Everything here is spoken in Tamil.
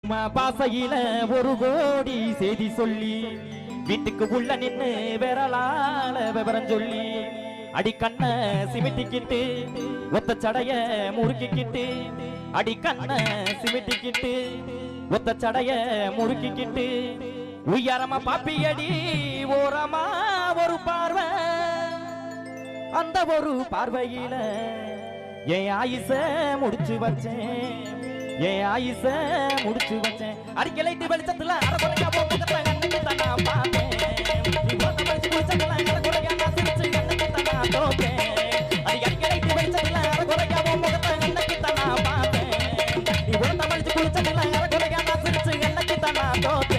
பாசையில ஒரு கோடி செய்தி சொல்லி வீட்டுக்கு உள்ள நின்னு விரலால விவரம் சொல்லி அடி கண்ண சிமிட்டிக்கிட்டு ஒத்த சடைய முறுக்கிக்கிட்டு அடி கண்ண சிமிட்டிக்கிட்டு ஒத்த சடைய முறுக்கிக்கிட்டு உயரமா பாப்பியடி ஓரமா ஒரு பார்வை அந்த ஒரு பார்வையில என் ஆயுச முடிச்சு வச்சேன் என் ஆயுச முடிச்சு வச்சேன் அடிக்கலைட்டு வெளிச்சத்துல அரகுறையா போக்கத்த கண்ணுக்கு தானா பார்த்தேன் அடிக்கலைட்டு வெளிச்சத்துல அரகுறையா போக்கத்த கண்ணுக்கு தானா பார்த்தேன் அரகுறையா நான் சிரிச்சு கண்ணுக்கு தானா தோத்தேன்